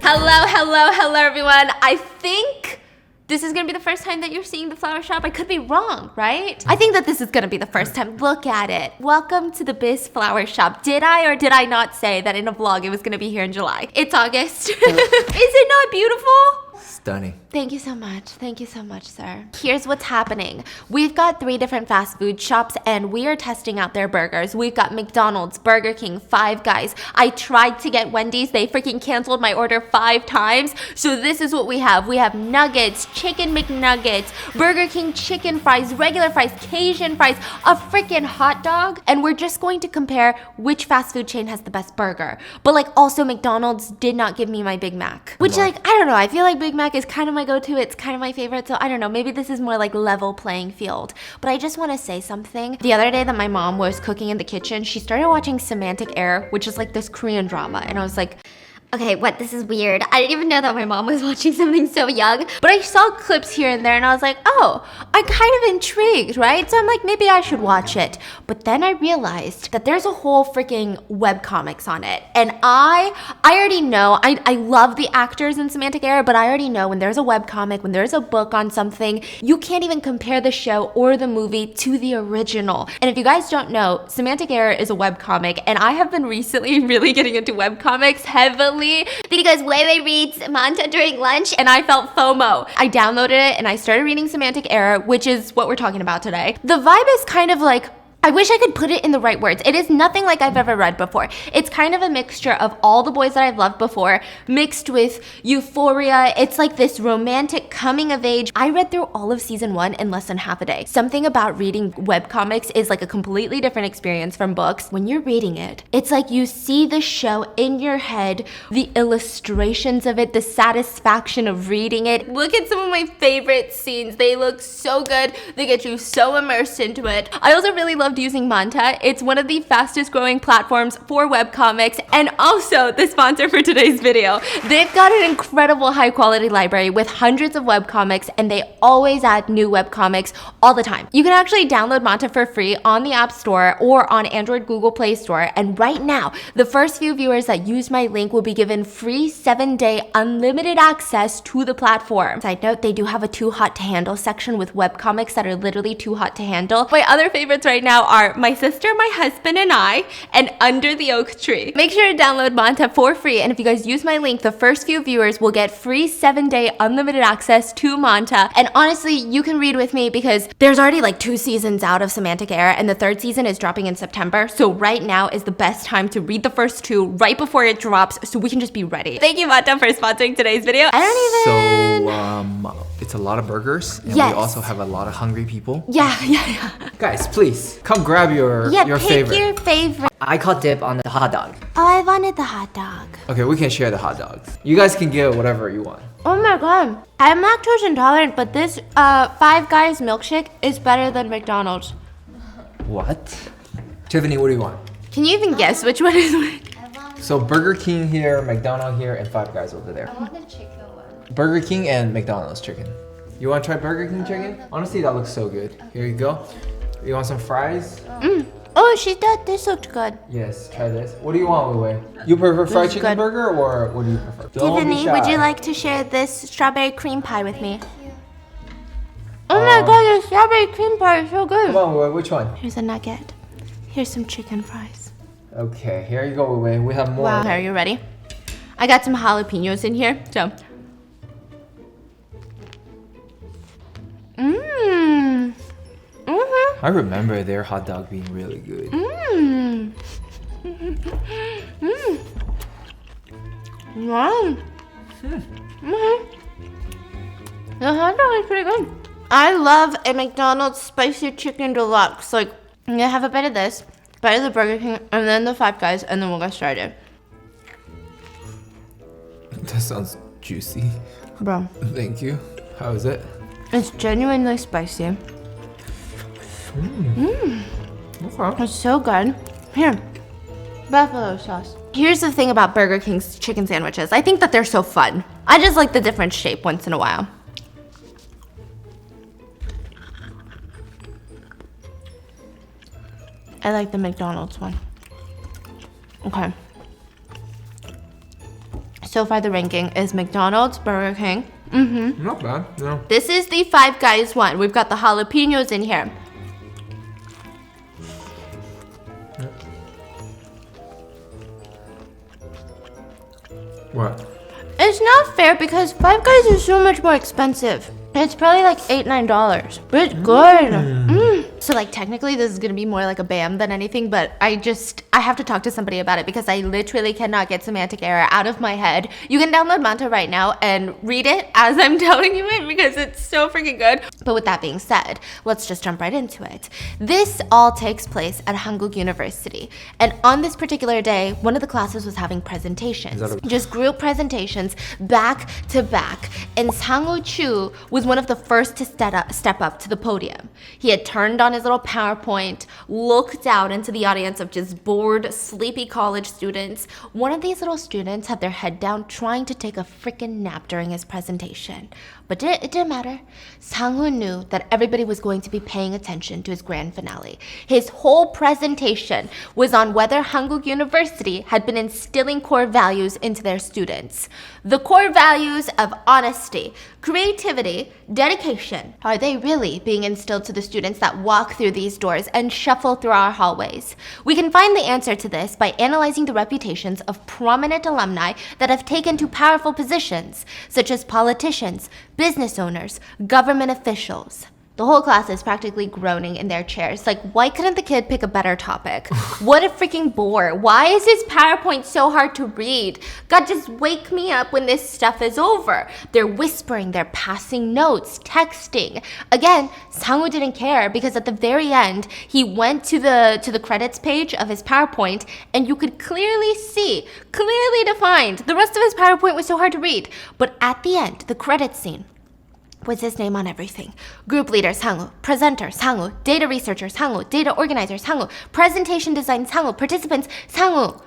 Hello everyone. I think this is gonna be the first time that you're seeing the flower shop. I could be wrong, right? I think that this is gonna be the first time. Look at it. Welcome to the Biz Flower Shop. Did I or did I not say that in a vlog it was gonna be here in July? It's August. Is it not beautiful? Stunning. Thank you so much. Thank you so much, sir. Here's what's happening. We've got 3 different fast food shops and we are testing out their burgers. We've got McDonald's, Burger King, Five Guys. I tried to get Wendy's. They freaking canceled my order 5 times. So this is what we have. We have nuggets, chicken McNuggets, Burger King chicken fries, regular fries, Cajun fries, a freaking hot dog. And we're just going to compare which fast food chain has the best burger. But like also McDonald's did not give me my Big Mac. Which like, I don't know. I feel like Big Mac is kind of my go-to. It's kind of my favorite. So I don't know, maybe this is more like level playing field. But I just want to say something. The other day that my mom was cooking in the kitchen, she started watching Semantic Error, which is like this Korean drama. And I was like, okay, what? This is weird. I didn't even know that my mom was watching something so young. But I saw clips here and there and I was like, oh, I'm kind of intrigued, right? So I'm like, maybe I should watch it. But then I realized that there's a whole freaking webcomics on it. And I already know, I love the actors in Semantic Error, but I already know when there's a webcomic, when there's a book on something, you can't even compare the show or the movie to the original. And if you guys don't know, Semantic Error is a webcomic and I have been recently really getting into webcomics heavily because Weiwei reads manga during lunch and I felt FOMO. I downloaded it and I started reading Semantic Error, which is what we're talking about today. The vibe is kind of like, I wish I could put it in the right words. It is nothing like I've ever read before. It's kind of a mixture of all the boys that I've loved before mixed with euphoria. It's like this romantic coming of age. I read through all of season 1 in less than half a day. Something about reading webcomics is like a completely different experience from books. When you're reading it, it's like you see the show in your head, the illustrations of it, the satisfaction of reading it. Look at some of my favorite scenes. They look so good. They get you so immersed into it. I also really loved using Manta. It's one of the fastest growing platforms for webcomics and also the sponsor for today's video. They've got an incredible high quality library with hundreds of webcomics and they always add new webcomics all the time. You can actually download Manta for free on the App Store or on Android Google Play Store. And right now, the first few viewers that use my link will be given free 7-day unlimited access to the platform. Side note, they do have a too hot to handle section with webcomics that are literally too hot to handle. My other favorites right now are My Sister, My Husband, and I, and Under the Oak Tree. Make sure to download Manta for free, and if you guys use my link, the first few viewers will get free 7-day unlimited access to Manta. And honestly, you can read with me because there's already like 2 seasons out of Semantic Error, and the 3rd season is dropping in September. So right now is the best time to read the first 2 right before it drops, so we can just be ready. Thank you, Manta, for sponsoring today's video. So, it's a lot of burgers, and yes, we also have a lot of hungry people. Yeah. Guys, please come grab your favorite. Pick your favorite. I caught dip on the hot dog. Oh, I wanted the hot dog. Okay, we can share the hot dogs. You guys can get whatever you want. Oh my god. I'm lactose intolerant, but this Five Guys milkshake is better than McDonald's. What? Tiffany, what do you want? Can you even guess which one is which? So Burger King here, McDonald's here, and Five Guys over there. I want the chicken one. Burger King and McDonald's chicken. You want to try Burger King chicken? Honestly, that looks so good. Here you go. You want some fries? Oh, she thought this looked good. Yes, try this. What do you want, Wei? You prefer fried chicken good. burger or what do you prefer? Don't be Tiffany, shy. would you like to share this strawberry cream pie with me? Oh my god, the strawberry cream pie is so good. Come on, Wei, which one? Here's a nugget. Here's some chicken fries. Okay, here you go, Wei. We have more. Wow, are you ready? I got some jalapenos in here, so. I remember their hot dog being really good. Wow. The hot dog is pretty good. I love a McDonald's spicy chicken deluxe. Like, I'm gonna have a bite of this, bite of the Burger King, and then the Five Guys, and then we'll get started. That sounds juicy. Bro, Thank you. How is it? it's genuinely spicy. Okay. It's so good. Here, buffalo sauce. Here's the thing about Burger King's chicken sandwiches. I think that they're so fun. I just like the different shape once in a while. I like the McDonald's one. Okay. So far the ranking is McDonald's, Burger King. Not bad. No. This is the Five Guys one. We've got the jalapenos in here. What? It's not fair because Five Guys is so much more expensive. It's probably like $8-9, but it's good. So like technically this is gonna be more like a BAM than anything, but I have to talk to somebody about it because I literally cannot get semantic error out of my head. You can download Manta right now and read it as I'm telling you it because it's so freaking good. But with that being said, let's just jump right into it. This all takes place at Hanguk University, and on this particular day, one of the classes was having presentations, just group presentations back to back, and Sang-woo Chu was one of the first to step up to the podium. He had turned on his little PowerPoint, looked out into the audience of just bored, sleepy college students. One of these little students had their head down trying to take a freaking nap during his presentation. But it didn't matter. Sang-woo knew that everybody was going to be paying attention to his grand finale. His whole presentation was on whether Hanguk University had been instilling core values into their students. The core values of honesty, creativity, dedication. Are they really being instilled to the students that walk through these doors and shuffle through our hallways? We can find the answer to this by analyzing the reputations of prominent alumni that have taken to powerful positions, such as politicians, business owners, government officials. The whole class is practically groaning in their chairs. Like, why couldn't the kid pick a better topic? What a freaking bore. Why is his PowerPoint so hard to read? God, just wake me up when this stuff is over. They're whispering, they're passing notes, texting. Again, Sang-woo didn't care because at the very end, he went to the credits page of his PowerPoint and you could clearly see, clearly defined. The rest of his PowerPoint was so hard to read. But at the end, the credits scene, was his name on everything. Group leader, Sang-woo. Presenter, Sang-woo. Data researcher, Sang-woo. Data organizer, Sang-woo. Presentation design, Sang-woo. Participants, Sang-woo.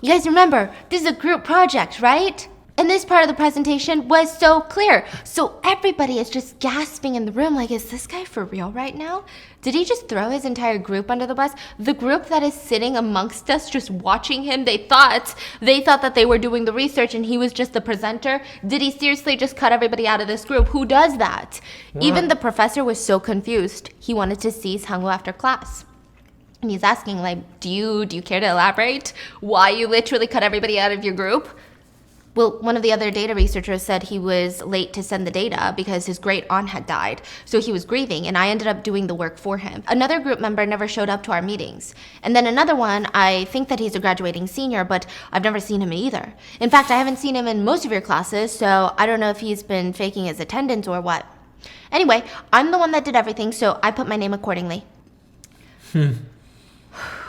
You guys remember, this is a group project, right? And this part of the presentation was so clear. So everybody is just gasping in the room like, is this guy for real right now? Did he just throw his entire group under the bus? The group that is sitting amongst us just watching him, they thought that they were doing the research and he was just the presenter. Did he seriously just cut everybody out of this group? Who does that? What? Even the professor was so confused. He wanted to see Sang-woo after class. And he's asking, like, do you care to elaborate why you literally cut everybody out of your group? Well, one of the other data researchers said he was late to send the data because his great aunt had died, so he was grieving, and I ended up doing the work for him. Another group member never showed up to our meetings. And then another one, I think that he's a graduating senior, but I've never seen him either. In fact, I haven't seen him in most of your classes, so I don't know if he's been faking his attendance or what. Anyway, I'm the one that did everything, so I put my name accordingly.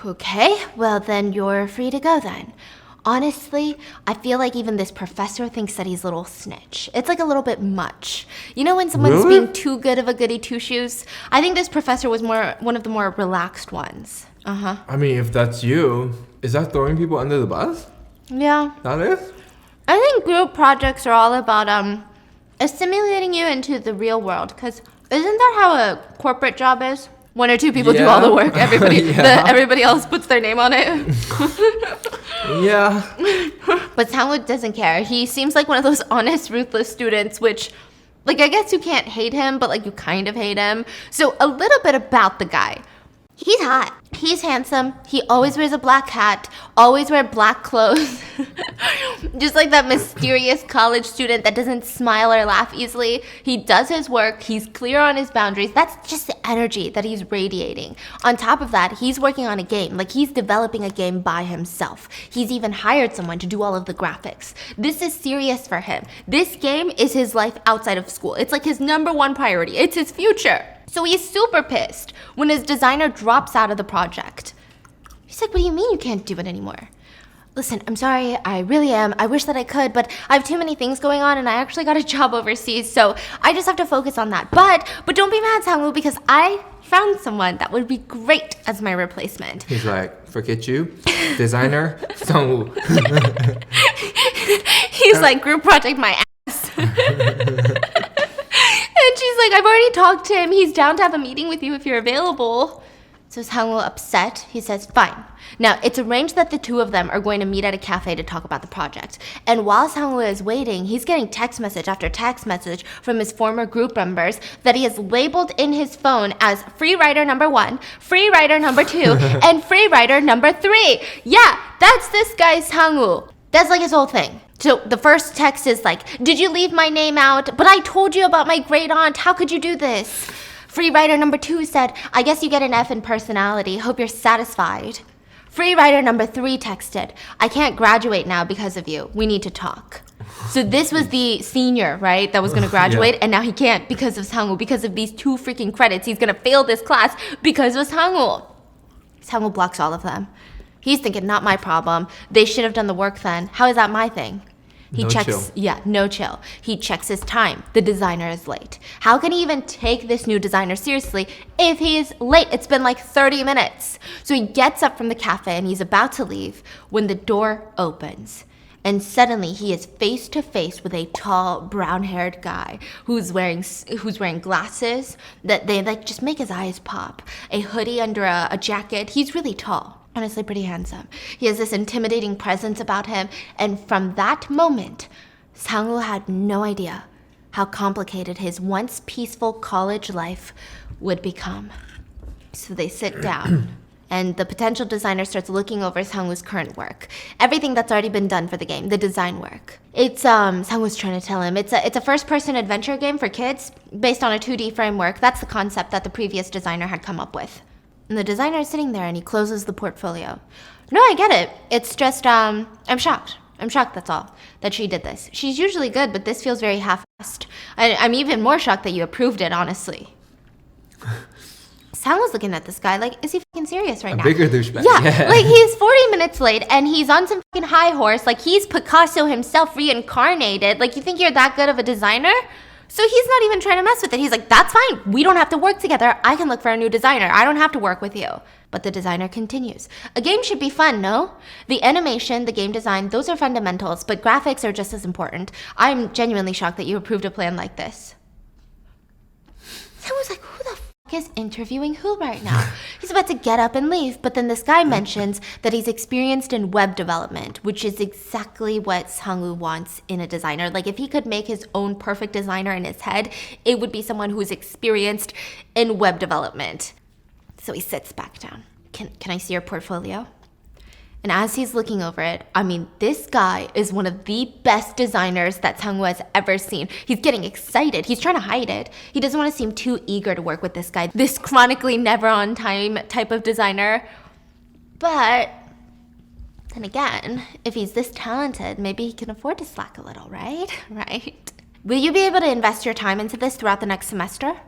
Okay, well then you're free to go then. Honestly, I feel like even this professor thinks that he's a little snitch. It's like a little bit much. You know when someone's being too good of a goody two-shoes? I think this professor was one of the more relaxed ones. I mean, if that's you, is that throwing people under the bus? Yeah. That is? I think group projects are all about assimilating you into the real world. Because isn't that how a corporate job is? One or two people do all the work. Everybody else puts their name on it. Yeah. But Sang-woo doesn't care. He seems like one of those honest, ruthless students, which, like, I guess you can't hate him, but, like, you kind of hate him. So a little bit about the guy. He's hot. He's handsome. He always wears a black hat, always wear black clothes. Just like that mysterious college student that doesn't smile or laugh easily. He does his work. He's clear on his boundaries. That's just the energy that he's radiating. On top of that, he's working on a game. Like, he's developing a game by himself. He's even hired someone to do all of the graphics. This is serious for him. This game is his life outside of school. It's like his #1 priority. It's his future. So he's super pissed when his designer drops out of the project. He's like, what do you mean you can't do it anymore? Listen, I'm sorry, I really am. I wish that I could, but I have too many things going on and I actually got a job overseas, so I just have to focus on that. But don't be mad, Sang-woo, because I found someone that would be great as my replacement. He's like, forget you, designer, Sang-woo. He's like, group project my ass. And she's like, I've already talked to him. He's down to have a meeting with you if you're available. So Sang-woo upset. He says, fine. Now, it's arranged that the two of them are going to meet at a cafe to talk about the project. And while Sang-woo is waiting, he's getting text message after text message from his former group members that he has labeled in his phone as free rider number 1, free rider number 2, and free rider number 3. Yeah, that's this guy Sang-woo. That's like his whole thing. So the first text is like, did you leave my name out? But I told you about my great aunt. How could you do this? Free rider number 2 said, I guess you get an F in personality. Hope you're satisfied. Free rider number 3 texted, I can't graduate now because of you. We need to talk. So this was the senior, right, that was going to graduate, and now he can't because of Sang-woo. Because of these 2 freaking credits, he's going to fail this class because of Sang-woo. Sang-woo blocks all of them. He's thinking, not my problem. They should have done the work then. How is that my thing? He No checks, chill. yeah, no chill. He checks his time. The designer is late. How can he even take this new designer seriously if he is late? It's been like 30 minutes. So he gets up from the cafe and he's about to leave when the door opens. And suddenly he is face to face with a tall, brown-haired guy who's wearing glasses that they like just make his eyes pop. A hoodie under a jacket. He's really tall. Honestly, pretty handsome. He has this intimidating presence about him, and from that moment, Sang-woo had no idea how complicated his once peaceful college life would become. So they sit down, and the potential designer starts looking over Sang-woo's current work. Everything that's already been done for the game, the design work. It's, Sang-woo's trying to tell him, it's a first-person adventure game for kids based on a 2D framework. That's the concept that the previous designer had come up with. And the designer is sitting there and he closes the portfolio. No, I get it. It's just, I'm shocked. I'm shocked, that's all, that she did this. She's usually good, but this feels very half-assed. I'm even more shocked that you approved it, honestly. Sang was looking at this guy like, is he fucking serious right now? Bigger douchebag. Yeah, like he's 40 minutes late and he's on some fucking high horse. Like he's Picasso himself reincarnated. Like you think you're that good of a designer? So he's not even trying to mess with it. He's like, that's fine. We don't have to work together. I can look for a new designer. I don't have to work with you. But the designer continues. A game should be fun, no? The animation, the game design, those are fundamentals, but graphics are just as important. I'm genuinely shocked that you approved a plan like this. Someone's like, who the fuck is interviewing who right now? He's about to get up and leave, but then this guy mentions that he's experienced in web development, which is exactly what Sang-woo wants in a designer. Like if he could make his own perfect designer in his head, it would be someone who's experienced in web development. So he sits back down. Can I see your portfolio? And as he's looking over it, I mean, this guy is one of the best designers that Sang-woo has ever seen. He's getting excited. He's trying to hide it. He doesn't want to seem too eager to work with this guy, this chronically never on time type of designer. But then again, if he's this talented, maybe he can afford to slack a little, right? Right? Will you be able to invest your time into this throughout the next semester?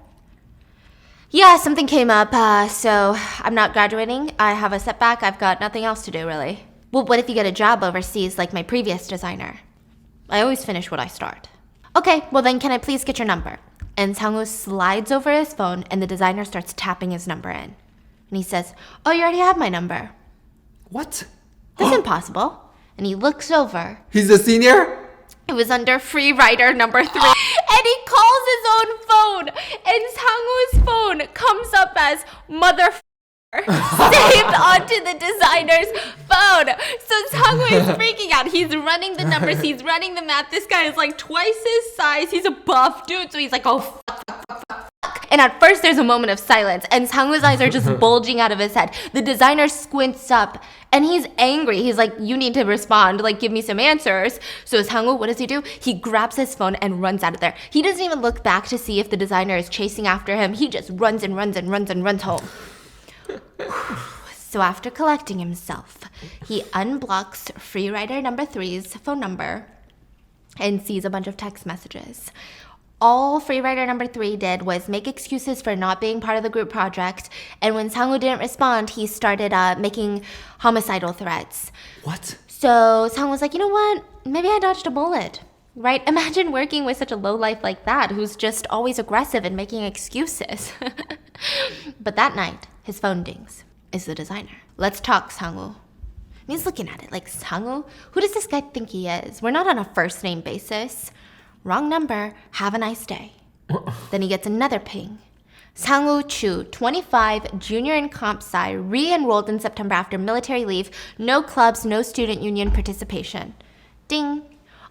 Yeah, something came up, so I'm not graduating. I have a setback. I've got nothing else to do, really. Well, what if you get a job overseas like my previous designer? I always finish what I start. Okay, well then can I please get your number? And Sang-woo slides over his phone and the designer starts tapping his number in. And he says, oh, you already have my number. What? That's impossible. And he looks over. He's a senior? It was under free rider number 3. And he calls his own phone. And Sang-woo's phone comes up as motherfucker saved onto the designer's phone. So Sang-woo is freaking out. He's running the numbers. He's running the math. This guy is like twice his size. He's a buff dude. So he's like, oh, fuck. And at first there's a moment of silence and Sang-woo's eyes are just bulging out of his head. The designer squints up and he's angry. He's like, you need to respond, like give me some answers. So Sang-woo, what does he do? He grabs his phone and runs out of there. He doesn't even look back to see if the designer is chasing after him. He just runs and runs and runs and runs home. So after collecting himself, he unblocks free rider number 3's phone number and sees a bunch of text messages. All free rider number 3 did was make excuses for not being part of the group project, and when Sang-woo didn't respond, he started making homicidal threats. What? So Sang was like, you know what? Maybe I dodged a bullet, right? Imagine working with such a lowlife like that who's just always aggressive and making excuses. But that night, his phone dings. It's the designer. Let's talk, Sang-woo. And he's looking at it like, Sang-woo? Who does this guy think he is? We're not on a first name basis. Wrong number. Have a nice day. Then he gets another ping. Sang-woo Chu, 25, junior in comp sci, re-enrolled in September after military leave. No clubs, no student union participation. Ding.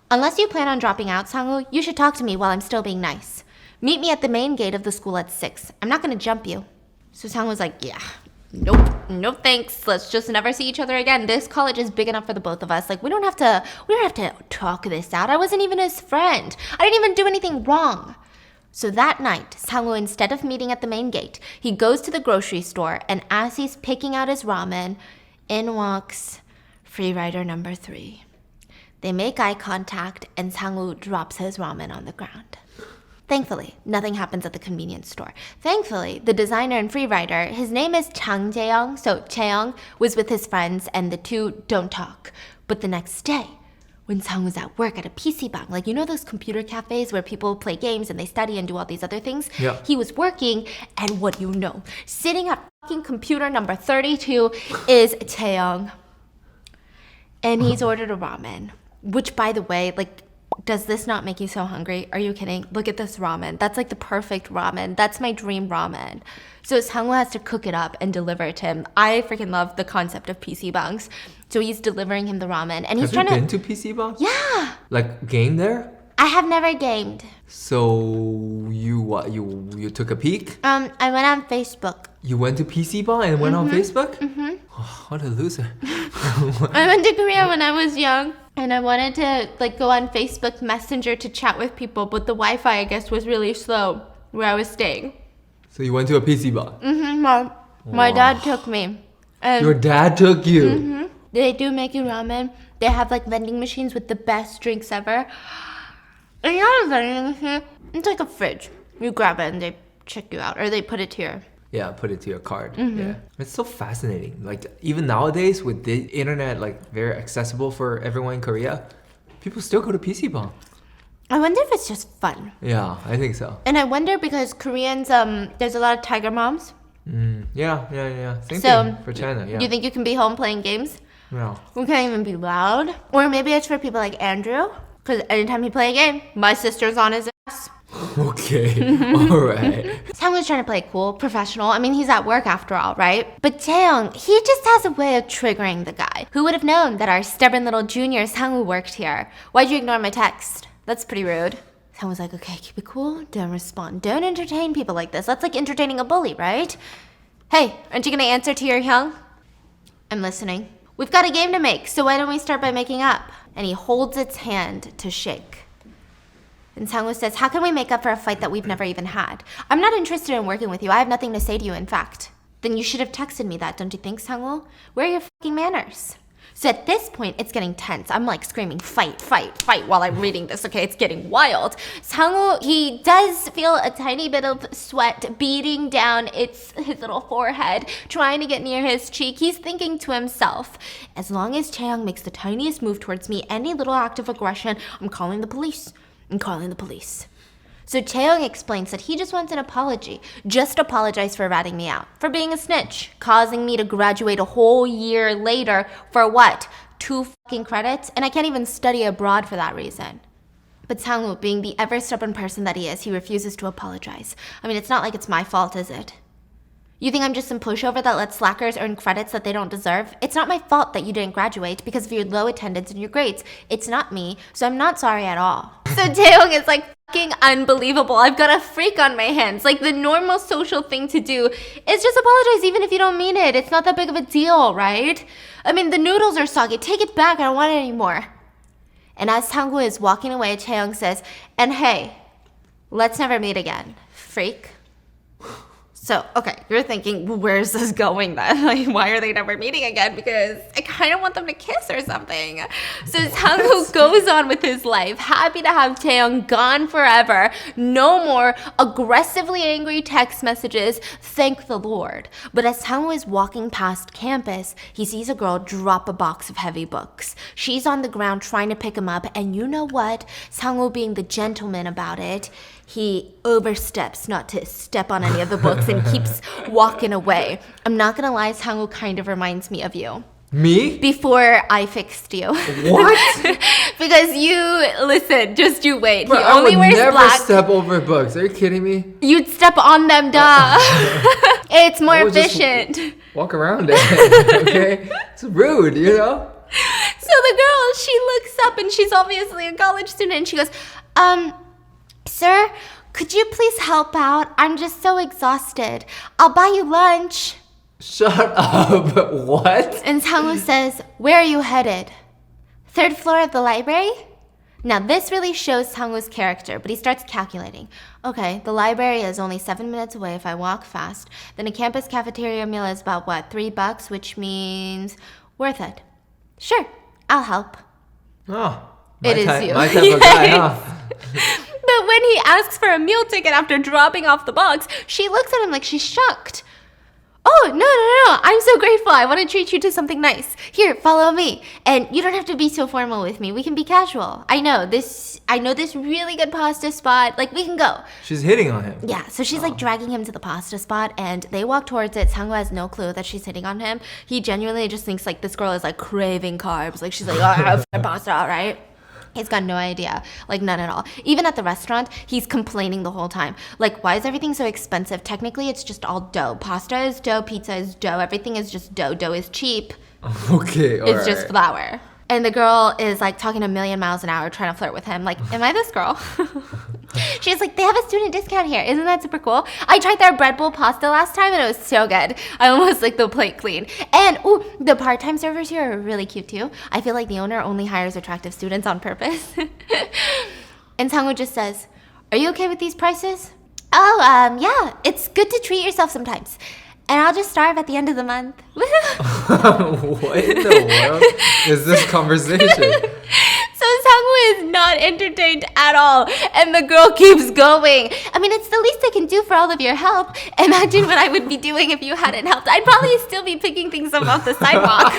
Unless you plan on dropping out, Sang-woo, you should talk to me while I'm still being nice. Meet me at the main gate of the school at 6. I'm not going to jump you. So Sang-woo's like, yeah, nope, no thanks. Let's just never see each other again. This college is big enough for the both of us. Like, we don't have to talk this out. I wasn't even his friend. I didn't even do anything wrong. So that night, Sang-woo, instead of meeting at the main gate, he goes to the grocery store, and as he's picking out his ramen, in walks free rider number 3. They make eye contact, and Sang-woo drops his ramen on the ground. Thankfully, nothing happens at the convenience store. Thankfully, the designer and free rider, his name is Chang Jae-young, so Jae-young was with his friends, and the two don't talk. But the next day, when Sang was at work at a PC bang, like, you know those computer cafes where people play games and they study and do all these other things? Yeah. He was working, and what do you know? Sitting at fucking computer number 32 is Taeyong. And he's ordered a ramen, which, by the way, like, does this not make you so hungry? Are you kidding? Look at this ramen. That's like the perfect ramen. That's my dream ramen. So Sang-woo has to cook it up and deliver it to him. I freaking love the concept of PC bangs. So he's delivering him the ramen, and he's Have trying you been to PC Bang? Yeah. Like game there? I have never gamed. So you what? You took a peek? I went on Facebook. You went to PC Bang and went on Facebook? Mm-hmm. Oh, what a loser. I went to Korea when I was young, and I wanted to like go on Facebook Messenger to chat with people, but the Wi-Fi, I guess, was really slow where I was staying. So you went to a PC Bang? Mm-hmm. My dad took me. And Your dad took you? Mm-hmm. They do make you ramen. They have like vending machines with the best drinks ever. And you know the vending machine? It's like a fridge. You grab it and they check you out, or they put it to your... Yeah, put it to your card. Mm-hmm. Yeah, it's so fascinating. Like even nowadays with the internet, like very accessible for everyone in Korea, people still go to PC Bang. I wonder if it's just fun. Yeah, I think so. And I wonder because Koreans, there's a lot of tiger moms. Yeah. Same So, thing for China. Yeah. You think you can be home playing games? No. We can't even be loud. Or maybe it's for people like Andrew, because anytime he play a game, my sister's on his ass. Okay. All right. Sang-woo's trying to play cool, professional. I mean, he's at work after all, right? But Jaeyoung, he just has a way of triggering the guy. Who would have known that our stubborn little junior Sang-woo worked here? Why'd you ignore my text? That's pretty rude. Sang-woo's like, okay, keep it cool. Don't respond. Don't entertain people like this. That's like entertaining a bully, right? Hey, aren't you gonna answer to your Hyung? I'm listening. We've got a game to make, so why don't we start by making up? And he holds its hand to shake. And Sang-woo says, how can we make up for a fight that we've never even had? I'm not interested in working with you. I have nothing to say to you, in fact. Then you should have texted me that, don't you think, Sang-woo? Where are your fucking manners? So at this point, it's getting tense. I'm like screaming, fight, fight, fight while I'm reading this, okay? It's getting wild. Sang-woo, he does feel a tiny bit of sweat beating down his little forehead, trying to get near his cheek. He's thinking to himself, as long as Chaeyoung makes the tiniest move towards me, any little act of aggression, I'm calling the police. I'm calling the police. So Chaeyoung explains that he just wants an apology. Just apologize for ratting me out. For being a snitch. Causing me to graduate a whole year later for what? 2 fucking credits? And I can't even study abroad for that reason. But Sang-woo, being the ever stubborn person that he is, he refuses to apologize. I mean, it's not like it's my fault, is it? You think I'm just some pushover that lets slackers earn credits that they don't deserve? It's not my fault that you didn't graduate because of your low attendance and your grades. It's not me, so I'm not sorry at all. So Taeyong is like fucking unbelievable. I've got a freak on my hands. Like the normal social thing to do is just apologize even if you don't mean it. It's not that big of a deal, right? I mean, the noodles are soggy. Take it back. I don't want it anymore. And as Tango is walking away, Taeyong says, and hey, let's never meet again, freak. So, okay, you're thinking, where's this going then? Like, why are they never meeting again? Because I kind of want them to kiss or something. So Tango goes on with his life, happy to have Taeyong gone forever. No more aggressively angry text messages, thank the Lord. But as Tango is walking past campus, he sees a girl drop a box of heavy books. She's on the ground trying to pick him up, and you know what? Tango being the gentleman about it, he oversteps not to step on any of the books and keeps walking away. I'm not gonna lie, Tango kind of reminds me of you. Me? before I fixed you. What? Because listen, just you wait. Bro, He only I would wears never black. step over books. Are you kidding me? You'd step on them, duh. It's more I would just efficient. Walk around it. Okay? It's rude, you know? So the girl, she looks up and she's obviously a college student and she goes, sir, could you please help out? I'm just so exhausted. I'll buy you lunch. Shut up. What? And Tango says, where are you headed? 3rd floor of the library? Now this really shows Tango's character, but he starts calculating. Okay, the library is only 7 minutes away if I walk fast. Then a campus cafeteria meal is about what, $3, which means worth it. Sure, I'll help. Oh. It is you. My type of guy, huh? But when he asks for a meal ticket after dropping off the box, she looks at him like she's shocked. Oh, no. I'm so grateful. I want to treat you to something nice. Here, follow me. And you don't have to be so formal with me. We can be casual. I know this really good pasta spot. Like, we can go. She's hitting on him. Yeah, so she's like dragging him to the pasta spot and they walk towards it. Tango has no clue that she's hitting on him. He genuinely just thinks like this girl is like craving carbs. Like she's like, oh, I have pasta, right? He's got no idea, like none at all. Even at the restaurant, he's complaining the whole time. Like, why is everything so expensive? Technically, it's just all dough. Pasta is dough, pizza is dough, everything is just dough. Dough is cheap. Okay, all It's right. just flour. And the girl is like talking a million miles an hour trying to flirt with him. Like, am I this girl? She's like, they have a student discount here. Isn't that super cool? I tried their bread bowl pasta last time and it was so good. I almost like the plate clean. And ooh, the part-time servers here are really cute too. I feel like the owner only hires attractive students on purpose. And Tango just says, are you okay with these prices? Oh, yeah, it's good to treat yourself sometimes. And I'll just starve at the end of the month. What in the world is this conversation? So Tango is not entertained at all. And the girl keeps going. I mean, it's the least I can do for all of your help. Imagine what I would be doing if you hadn't helped. I'd probably still be picking things up off the sidewalk.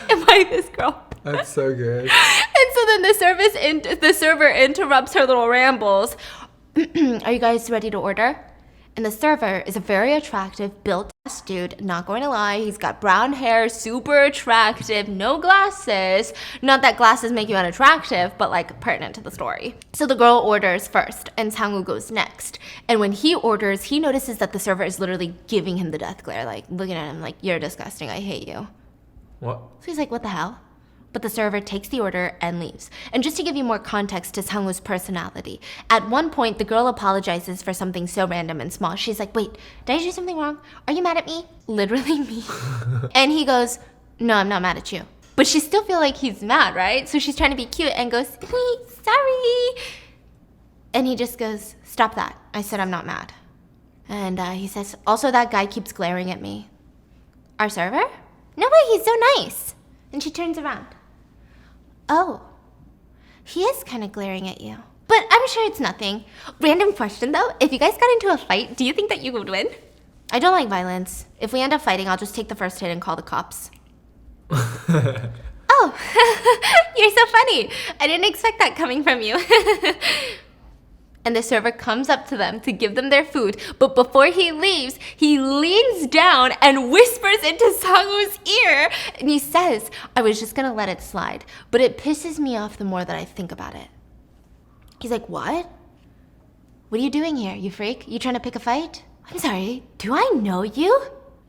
Am I this girl? That's so good. And so then the server interrupts her little rambles. Are you guys ready to order? And the server is a very attractive, built-ass dude. Not going to lie, he's got brown hair, super attractive, no glasses. Not that glasses make you unattractive, but like pertinent to the story. So the girl orders first, and Tango goes next. And when he orders, he notices that the server is literally giving him the death glare, like looking at him like, you're disgusting, I hate you. What? So he's like, what the hell? But the server takes the order and leaves. And just to give you more context to Tango's personality, at one point, the girl apologizes for something so random and small. She's like, wait, did I do something wrong? Are you mad at me? Literally me. And he goes, no, I'm not mad at you. But she still feels like he's mad, right? So she's trying to be cute and goes, sorry. And he just goes, stop that. I said I'm not mad. And he says, also that guy keeps glaring at me. Our server? No way, he's so nice. And she turns around. Oh, he is kind of glaring at you. But I'm sure it's nothing. Random question though, if you guys got into a fight, do you think that you would win? I don't like violence. If we end up fighting, I'll just take the first hit and call the cops. Oh, you're so funny. I didn't expect that coming from you. And the server comes up to them to give them their food, but before he leaves, he leans down and whispers into Sangu's ear, and he says, I was just gonna let it slide, but it pisses me off the more that I think about it. He's like, what? What are you doing here, you freak? You trying to pick a fight? I'm sorry, do I know you?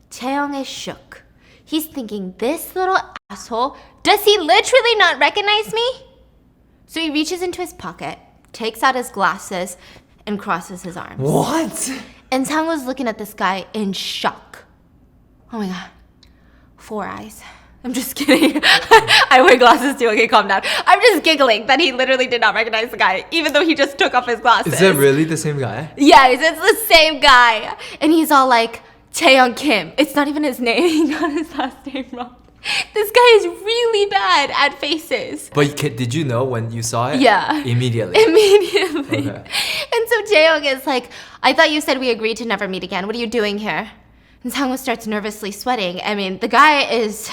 Taeyong is shook. He's thinking, this little asshole, does he literally not recognize me? So he reaches into his pocket, takes out his glasses, and crosses his arms. What? And Tango's looking at this guy in shock. Oh my god. 4 eyes. I'm just kidding. I wear glasses too. Okay, calm down. I'm just giggling that he literally did not recognize the guy, even though he just took off his glasses. Is it really the same guy? Yes, it's the same guy. And he's all like, Taeyong Kim. It's not even his name. He got his last name wrong. This guy is really bad at faces. But did you know when you saw it? Yeah. Immediately. Immediately. Okay. And so Taeyong is like, I thought you said we agreed to never meet again. What are you doing here? And Tango starts nervously sweating. I mean, the guy is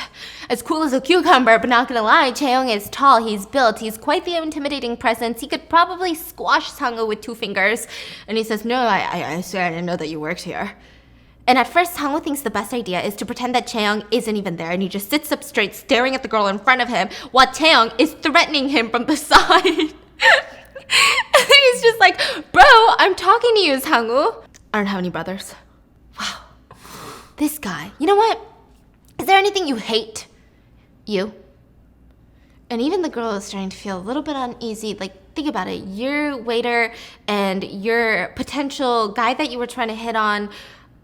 as cool as a cucumber, but not gonna lie, Taeyong is tall, he's built, he's quite the intimidating presence. He could probably squash Tango with 2 fingers. And he says, no, I swear I didn't know that you worked here. And at first, Sangwoo thinks the best idea is to pretend that Chaeyoung isn't even there, and he just sits up straight staring at the girl in front of him while Chaeyoung is threatening him from the side. And he's just like, bro, I'm talking to you, Sangwoo. I don't have any brothers. Wow. This guy. You know what? Is there anything you hate? You. And even the girl is starting to feel a little bit uneasy. Like, think about it. Your waiter and your potential guy that you were trying to hit on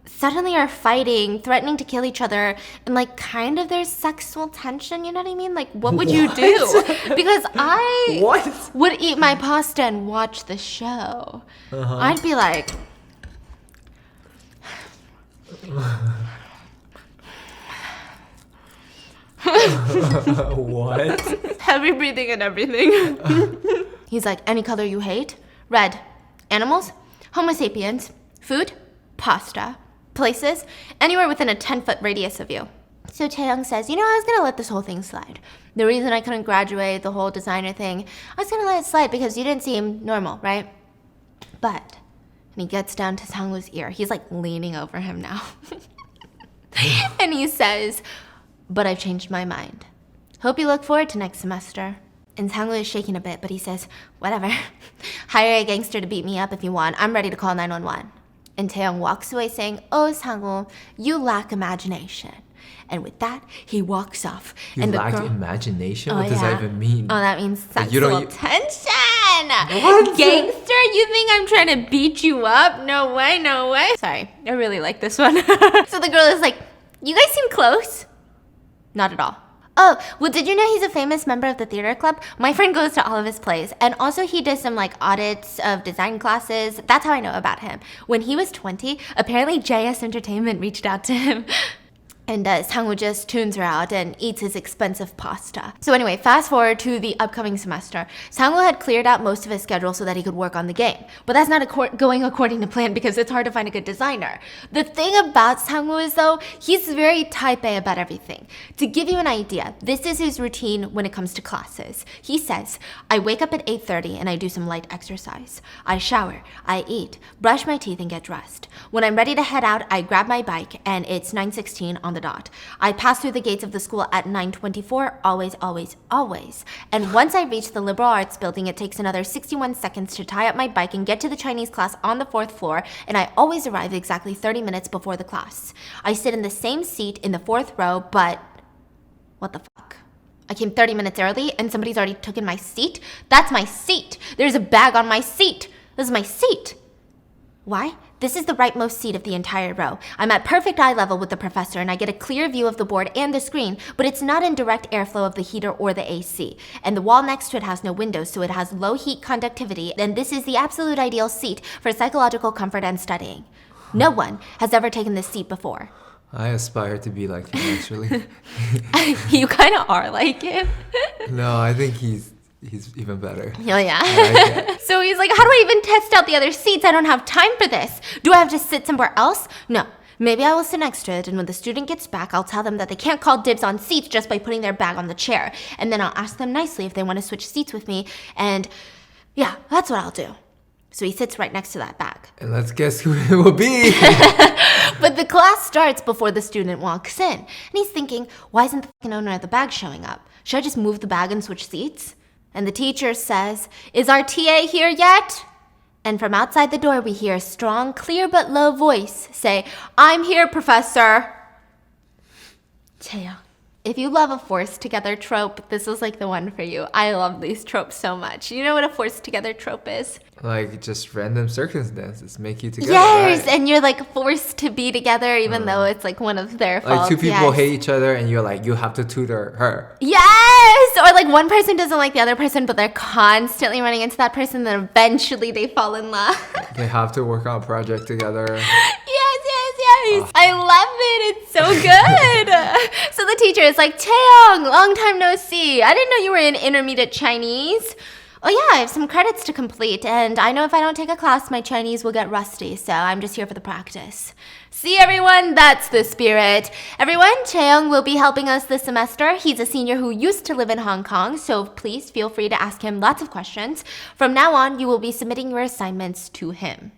suddenly are fighting, threatening to kill each other, and like kind of there's sexual tension, you know what I mean? Like, what would you do? Because I would eat my pasta and watch the show. I'd be like... What? Heavy breathing and everything. He's like, any color you hate? Red. Animals? Homo sapiens. Food? Pasta. Places? Anywhere within a 10-foot radius of you. So Chaeyoung says, you know, I was gonna let this whole thing slide. The reason I couldn't graduate, the whole designer thing, I was gonna let it slide because you didn't seem normal, right? But, and he gets down to Sangwoo's ear. He's like leaning over him now. And he says, but I've changed my mind. Hope you look forward to next semester. And Sangwoo is shaking a bit, but he says, whatever. Hire a gangster to beat me up if you want. I'm ready to call 911. And Chaeyoung walks away saying, oh, Sangwoo, you lack imagination. And with that, he walks off. You and lacked girl... imagination? What does that even mean? Oh, that means Like, sexual tension. What? Gangster, you think I'm trying to beat you up? No way, no way. Sorry, I really like this one. So the girl is like, you guys seem close. Not at all. Oh, well, did you know he's a famous member of the theater club? My friend goes to all of his plays. And also he does some like audits of design classes. That's how I know about him. When he was 20, apparently JS Entertainment reached out to him. And Sangwoo just tunes her out and eats his expensive pasta. So anyway, fast forward to the upcoming semester. Sangwoo had cleared out most of his schedule so that he could work on the game. But that's not going according to plan because it's hard to find a good designer. The thing about Sangwoo is though, he's very type A about everything. To give you an idea, this is his routine when it comes to classes. He says, I wake up at 8:30 and I do some light exercise. I shower, I eat, brush my teeth and get dressed. When I'm ready to head out, I grab my bike and it's 9:16 on the dot. I pass through the gates of the school at 9:24, always, always, always. And once I reach the liberal arts building, it takes another 61 seconds to tie up my bike and get to the Chinese class on the 4th floor, and I always arrive exactly 30 minutes before the class. I sit in the same seat in the 4th row, but what the fuck? I came 30 minutes early and somebody's already taken my seat? That's my seat! There's a bag on my seat! This is my seat! Why? This is the rightmost seat of the entire row. I'm at perfect eye level with the professor and I get a clear view of the board and the screen, but it's not in direct airflow of the heater or the AC. And the wall next to it has no windows, so it has low heat conductivity, and this is the absolute ideal seat for psychological comfort and studying. No one has ever taken this seat before. I aspire to be like him, actually. You kind of are like him. No, I think he's even better. Oh, yeah. I like So he's like, how do I even test out the other seats? I don't have time for this. Do I have to sit somewhere else? No. Maybe I will sit next to it, and when the student gets back, I'll tell them that they can't call dibs on seats just by putting their bag on the chair. And then I'll ask them nicely if they want to switch seats with me. And yeah, that's what I'll do. So he sits right next to that bag. And let's guess who it will be. But the class starts before the student walks in. And he's thinking, why isn't the fucking owner of the bag showing up? Should I just move the bag and switch seats? And the teacher says, is our TA here yet? And from outside the door, we hear a strong, clear but low voice say, I'm here, Professor. Chaeyoung, if you love a forced together trope, this is like the one for you. I love these tropes so much. You know what a forced together trope is? Like, just random circumstances make you together, Yes, right? and you're like forced to be together even though it's like one of their faults. Like, two people Yes. hate each other and you're like, you have to tutor her. Yes! Or like one person doesn't like the other person, but they're constantly running into that person, then eventually they fall in love. They have to work on a project together. Yes. I love it. It's so good. So the teacher is like, Chaeyoung, long time no see. I didn't know you were in intermediate Chinese. Oh yeah, I have some credits to complete, and I know if I don't take a class, my Chinese will get rusty, so I'm just here for the practice. See everyone, that's the spirit. Everyone, Chaeyoung will be helping us this semester. He's a senior who used to live in Hong Kong, so please feel free to ask him lots of questions. From now on, you will be submitting your assignments to him.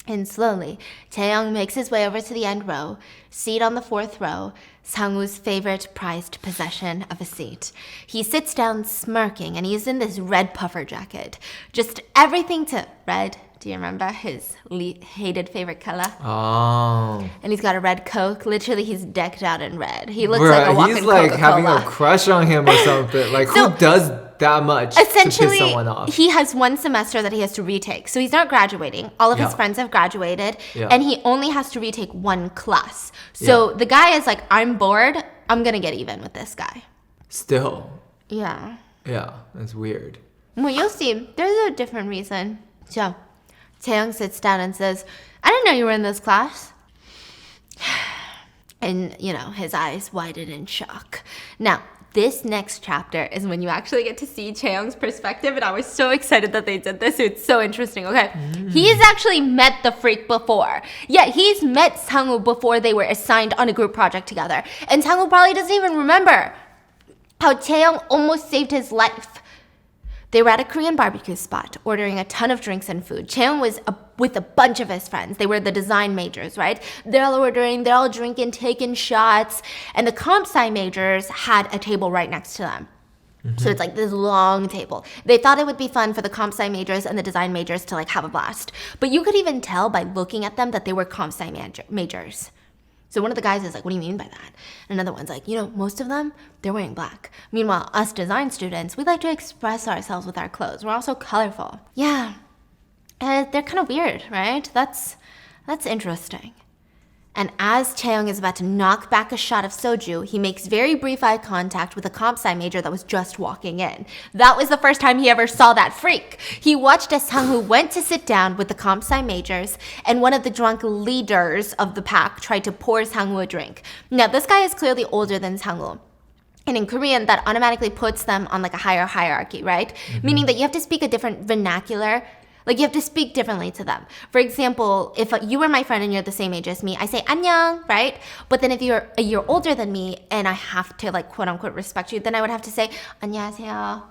And slowly, Taeyong makes his way over to the end row, seat on the 4th row, Sang-woo's favorite prized possession of a seat. He sits down smirking, and he's in this red puffer jacket. Just everything to red. Do you remember his hated favorite color? Oh. And he's got a red Coke. Literally, he's decked out in red. He looks like a walking he's like Coca-Cola. having a crush on him or something. Like, So, who does that much to essentially, piss someone off? he has one semester that he has to retake. So he's not graduating. All of his Yeah. friends have graduated. Yeah. And he only has to retake one class. So the guy is like, I'm bored. I'm going to get even with this guy. Still. Yeah. Yeah, that's weird. Well, you'll see. There's a different reason. So, Taeyong sits down and says, I didn't know you were in this class. And, his eyes widen in shock. Now, this next chapter is when you actually get to see Chaeyoung's perspective, and I was so excited that they did this. It's so interesting, okay? He's actually met the freak before. Yeah, he's met Sang-woo before they were assigned on a group project together. And Sang-woo probably doesn't even remember how Chaeyoung almost saved his life. They were at a Korean barbecue spot, ordering a ton of drinks and food. Chaeyoung was with a bunch of his friends. They were the design majors, right? They're all ordering, they're all drinking, taking shots. And the comp sci majors had a table right next to them. So it's like this long table. They thought it would be fun for the comp sci majors and the design majors to like have a blast. But you could even tell by looking at them that they were comp sci majors. So one of the guys is like, what do you mean by that? And another one's like, most of them, they're wearing black. Meanwhile, us design students, we like to express ourselves with our clothes. We're also colorful. Yeah. They're kind of weird, right? That's interesting. And as Chaeyoung is about to knock back a shot of soju, he makes very brief eye contact with a comp sci major that was just walking in. That was the first time he ever saw that freak. He watched as Sang-woo went to sit down with the comp sci majors, and one of the drunk leaders of the pack tried to pour Sang-woo a drink. Now, this guy is clearly older than Sang-woo. And in Korean, that automatically puts them on like a higher hierarchy, right? Meaning that you have to speak a different vernacular. Like, you have to speak differently to them. For example, if you were my friend and you're the same age as me, I say 안녕, right? But then if you're a year older than me and I have to, like, quote-unquote respect you, then I would have to say 안녕하세요.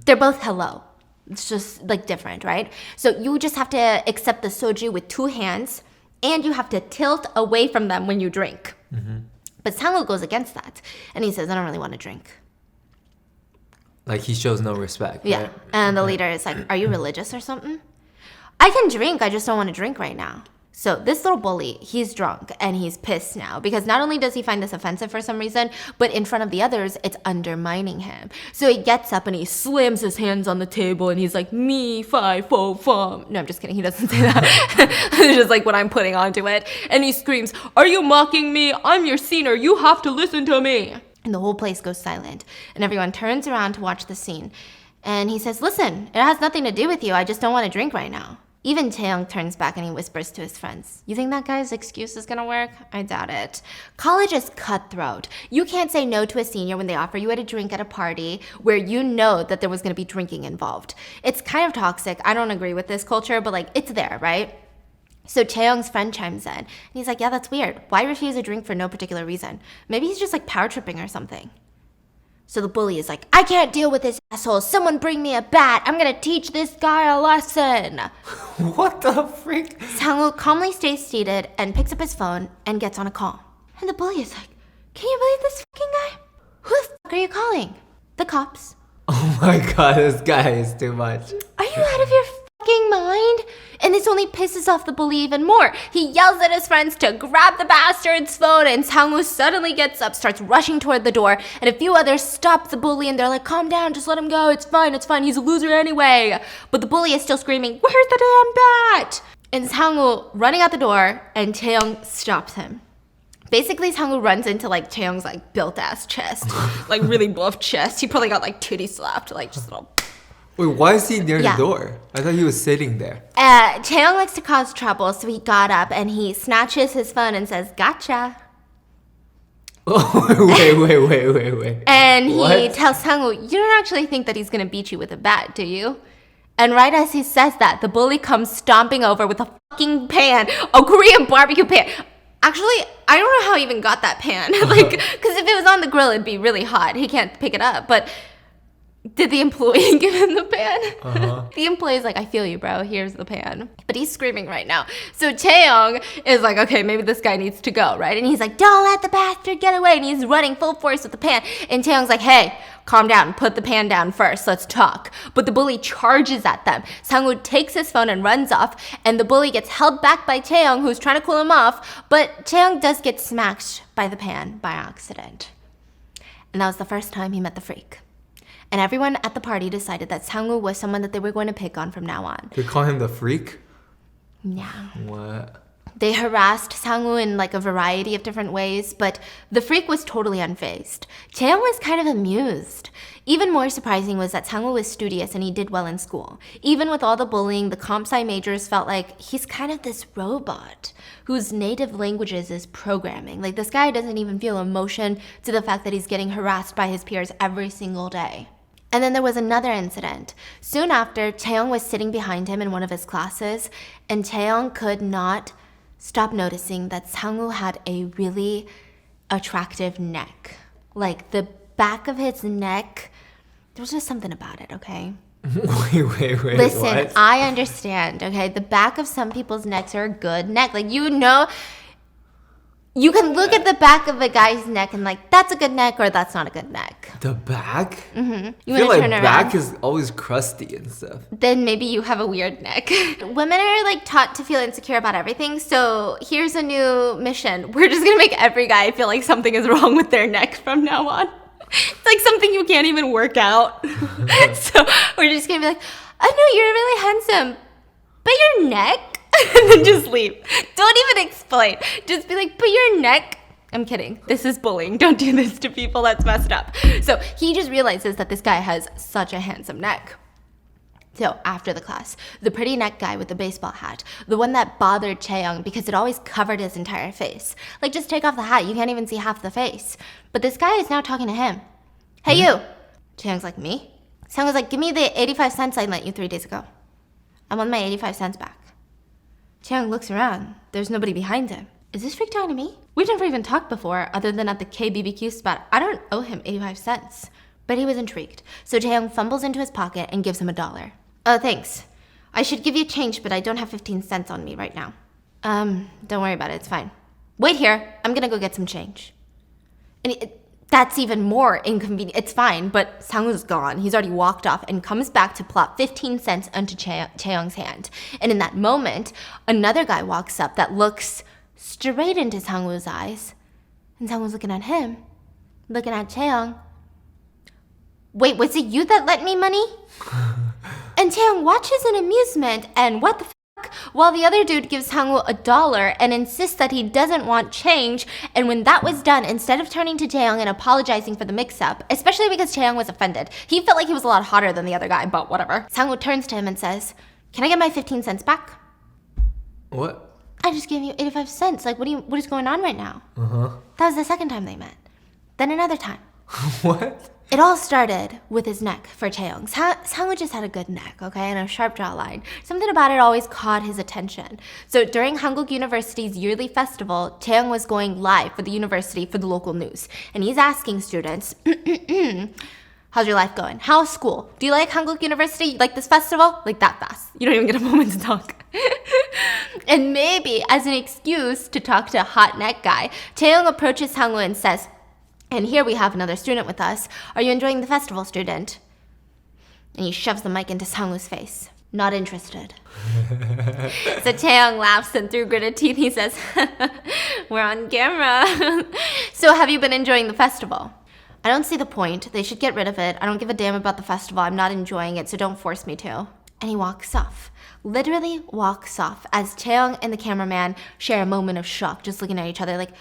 They're both hello. It's just, like, different, right? So you just have to accept the soju with 2 hands, and you have to tilt away from them when you drink. But Sang-woo goes against that, and he says, I don't really want to drink. Like, he shows no respect. Yeah. Right? And the leader is like, are you religious or something? I can drink, I just don't want to drink right now. So this little bully, he's drunk and he's pissed now because not only does he find this offensive for some reason, but in front of the others, it's undermining him. So he gets up and he slams his hands on the table and he's like, me, fi, fo, fum. No, I'm just kidding. He doesn't say that. It's just like what I'm putting onto it. And he screams, are you mocking me? I'm your senior. You have to listen to me. And the whole place goes silent. And everyone turns around to watch the scene. And he says, listen, it has nothing to do with you. I just don't want to drink right now. Even Taeyong turns back and he whispers to his friends, you think that guy's excuse is gonna work? I doubt it. College is cutthroat. You can't say no to a senior when they offer you a drink at a party where you know that there was gonna be drinking involved. It's kind of toxic. I don't agree with this culture, but like, it's there, right? So Chaeyoung's friend chimes in, and he's like, yeah, that's weird. Why refuse a drink for no particular reason? Maybe he's just like power tripping or something. So the bully is like, I can't deal with this asshole. Someone bring me a bat. I'm gonna teach this guy a lesson. What the freak? Sang-woo calmly stays seated and picks up his phone and gets on a call. And the bully is like, can you believe this fucking guy? Who the fuck are you calling? The cops. Oh my god, this guy is too much. Are you out of your fucking mind? And this only pisses off the bully even more. He yells at his friends to grab the bastard's phone, and Sang-woo suddenly gets up, starts rushing toward the door, and a few others stop the bully and they're like, calm down, just let him go, it's fine, he's a loser anyway. But the bully is still screaming, where's the damn bat? And Sang-woo running out the door, and Chaeyoung stops him. Basically, Sang-woo runs into like Chaeyoung's like built-ass chest, like really buff chest. He probably got like titty slapped, like just a little... Wait, why is he near the door? I thought he was sitting there. Chaeyoung likes to cause trouble, so he got up and he snatches his phone and says, gotcha. Oh, wait. And he What? tells Sang-woo, you don't actually think that he's going to beat you with a bat, do you? And right as he says that, the bully comes stomping over with a fucking pan, a Korean barbecue pan. Actually, I don't know how he even got that pan. Like, because if it was on the grill, it'd be really hot. He can't pick it up, but... Did the employee give him the pan? Uh-huh. The employee's like, I feel you, bro. Here's the pan. But he's screaming right now. So Chaeyoung is like, okay, maybe this guy needs to go, right? And he's like, don't let the bastard get away. And he's running full force with the pan. And Chaeyoung's like, hey, calm down. Put the pan down first. Let's talk. But the bully charges at them. Sang-woo takes his phone and runs off. And the bully gets held back by Chaeyoung, who's trying to cool him off. But Chaeyoung does get smacked by the pan by accident. And that was the first time he met the freak. And everyone at the party decided that Sang-woo was someone that they were going to pick on from now on. They call him the freak? Yeah. What? They harassed Sang-woo in like a variety of different ways, but the freak was totally unfazed. Chaeyoung was kind of amused. Even more surprising was that Sang-woo was studious and he did well in school. Even with all the bullying, the comp sci majors felt like he's kind of this robot whose native languages is programming. Like this guy doesn't even feel emotion to the fact that he's getting harassed by his peers every single day. And then there was another incident. Soon after, Chaeyoung was sitting behind him in one of his classes, and Chaeyoung could not stop noticing that Sang-woo had a really attractive neck. Like the back of his neck, there was just something about it, okay? Wait. Listen, what? I understand, okay? The back of some people's necks are a good neck. Like, you know, you can look at the back of a guy's neck and like, that's a good neck or that's not a good neck. The back? Mm-hmm. You I feel want to like turn around? back is always crusty and stuff. Then maybe you have a weird neck. Women are like taught to feel insecure about everything. So here's a new mission. We're just gonna make every guy feel like something is wrong with their neck from now on. It's like something you can't even work out. So we're just gonna be like, oh no, you're really handsome, but your neck? And then just leave. Don't even explain. Just be like, but your neck. I'm kidding. This is bullying. Don't do this to people. That's messed up. So he just realizes that this guy has such a handsome neck. So after the class, the pretty neck guy with the baseball hat, the one that bothered Chaeyoung because it always covered his entire face. Like, just take off the hat. You can't even see half the face. But this guy is now talking to him. Hey, you. Chaeyoung's like, me? Sang was like, give me the 85 cents I lent you 3 days ago. I want my 85 cents back. Chaeyoung looks around. There's nobody behind him. Is this freak talking to me? We've never even talked before, other than at the KBBQ spot. I don't owe him 85 cents. But he was intrigued. So Chaeyoung fumbles into his pocket and gives him $1. Oh, thanks. I should give you change, but I don't have 15 cents on me right now. Don't worry about it. It's fine. Wait here. I'm gonna go get some change. And that's even more inconvenient. It's fine, but Sang-woo's gone. He's already walked off and comes back to plop 15 cents onto Chaeyoung's hand. And in that moment, another guy walks up that looks straight into Sang-woo's eyes. And Sang-woo's looking at him, looking at Chaeyoung. Wait, was it you that lent me money? And Chaeyoung watches in amusement and what the while the other dude gives Sang-woo $1 and insists that he doesn't want change. And when that was done, instead of turning to Chaeyoung and apologizing for the mix-up, especially because Chaeyoung was offended, he felt like he was a lot hotter than the other guy, but whatever. Sang-woo turns to him and says, can I get my 15 cents back? What? I just gave you 85 cents. Like, what is going on right now? Uh-huh. That was the second time they met. Then another time. What? It all started with his neck for Chaeyoung. Sang-woo just had a good neck, okay, and a sharp jawline. Something about it always caught his attention. So during Hanguk University's yearly festival, Chaeyoung was going live for the university for the local news. And he's asking students, how's your life going? How's school? Do you like Hanguk University? You like this festival? Like that fast. You don't even get a moment to talk. And maybe as an excuse to talk to a hot neck guy, Chaeyoung approaches Sang-woo and says, and here we have another student with us. Are you enjoying the festival, student? And he shoves the mic into Sang-woo's face. Not interested. So Chaeyoung laughs and through gritted teeth he says, we're on camera. So have you been enjoying the festival? I don't see the point. They should get rid of it. I don't give a damn about the festival. I'm not enjoying it, so don't force me to. And he walks off. Literally walks off as Chaeyoung and the cameraman share a moment of shock, just looking at each other like,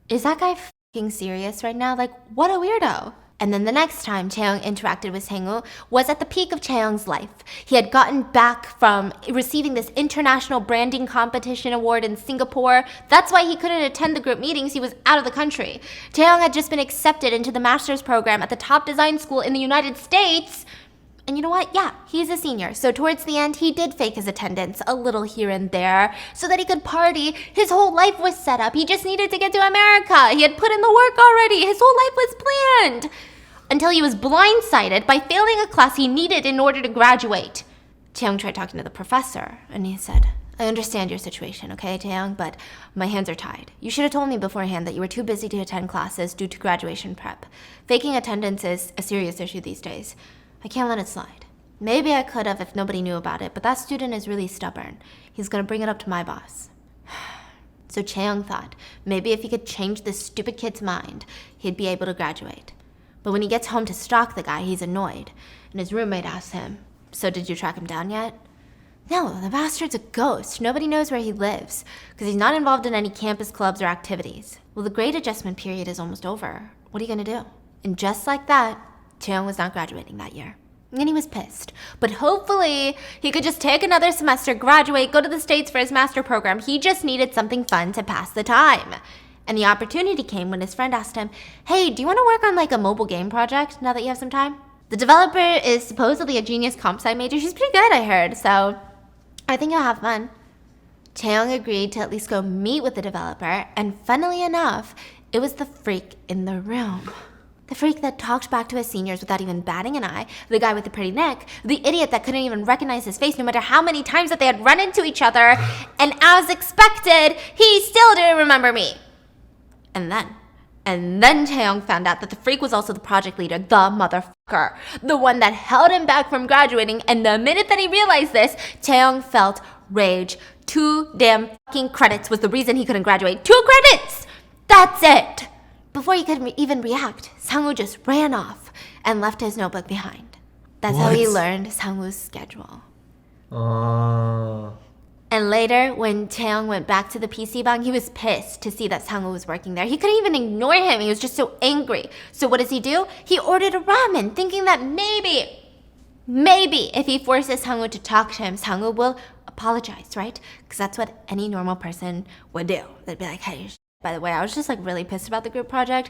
is that guy f***ing serious right now? Like, what a weirdo. And then the next time Chaeyoung interacted with Sang-woo was at the peak of Chaeyoung's life. He had gotten back from receiving this international branding competition award in Singapore. That's why he couldn't attend the group meetings. He was out of the country. Chaeyoung had just been accepted into the master's program at the top design school in the United States. And you know what? Yeah, he's a senior. So towards the end, he did fake his attendance a little here and there so that he could party. His whole life was set up. He just needed to get to America. He had put in the work already. His whole life was planned. until he was blindsided by failing a class he needed in order to graduate. Taeyong tried talking to the professor, and he said, I understand your situation, okay, Taeyong, but my hands are tied. You should have told me beforehand that you were too busy to attend classes due to graduation prep. Faking attendance is a serious issue these days. I can't let it slide. Maybe I could have if nobody knew about it, but that student is really stubborn. He's gonna bring it up to my boss. So Taeyong thought, maybe if he could change this stupid kid's mind, he'd be able to graduate. But when he gets home to stalk the guy, he's annoyed, and his roommate asks him, so did you track him down yet? No, the bastard's a ghost. Nobody knows where he lives, because he's not involved in any campus clubs or activities. Well, the grade adjustment period is almost over. What are you gonna do? And just like that, Taeyong was not graduating that year. And he was pissed. But hopefully, he could just take another semester, graduate, go to the States for his master program. He just needed something fun to pass the time. And the opportunity came when his friend asked him, hey, do you want to work on like a mobile game project now that you have some time? The developer is supposedly a genius comp sci major. She's pretty good, I heard, so I think you'll have fun. Taeyong agreed to at least go meet with the developer, and funnily enough, it was the freak in the room. The freak that talked back to his seniors without even batting an eye, the guy with the pretty neck, the idiot that couldn't even recognize his face no matter how many times that they had run into each other, and as expected, he still didn't remember me. And then Taeyong found out that the freak was also the project leader, the motherfucker, the one that held him back from graduating, and the minute that he realized this, Taeyong felt rage. 2 damn fucking credits was the reason he couldn't graduate. 2 credits! That's it! Before he could even react, Sang-woo just ran off and left his notebook behind. That's how he learned Sang-woo's schedule. And later, when Taeyong went back to the PC bang, he was pissed to see that Sang-woo was working there. He couldn't even ignore him. He was just so angry. So what does he do? He ordered a ramen, thinking that maybe if he forces Sang-woo to talk to him, Sang-woo will apologize, right? Because that's what any normal person would do. They'd be like, hey, by the way, I was just like really pissed about the group project.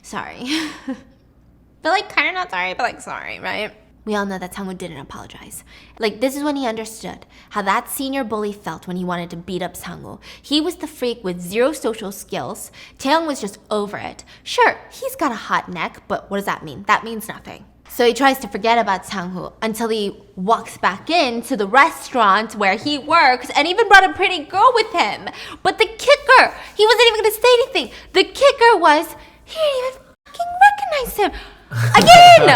Sorry. But like kind of not sorry, but like sorry, right? We all know that Sang-woo didn't apologize. Like, this is when he understood how that senior bully felt when he wanted to beat up Sang-woo. He was the freak with 0 social skills. Taeyong was just over it. Sure, he's got a hot neck, but what does that mean? That means nothing. So he tries to forget about Sang-woo until he walks back into the restaurant where he works and even brought a pretty girl with him. But the kicker, he wasn't even gonna say anything. The kicker was, he didn't even fucking recognize him. Again!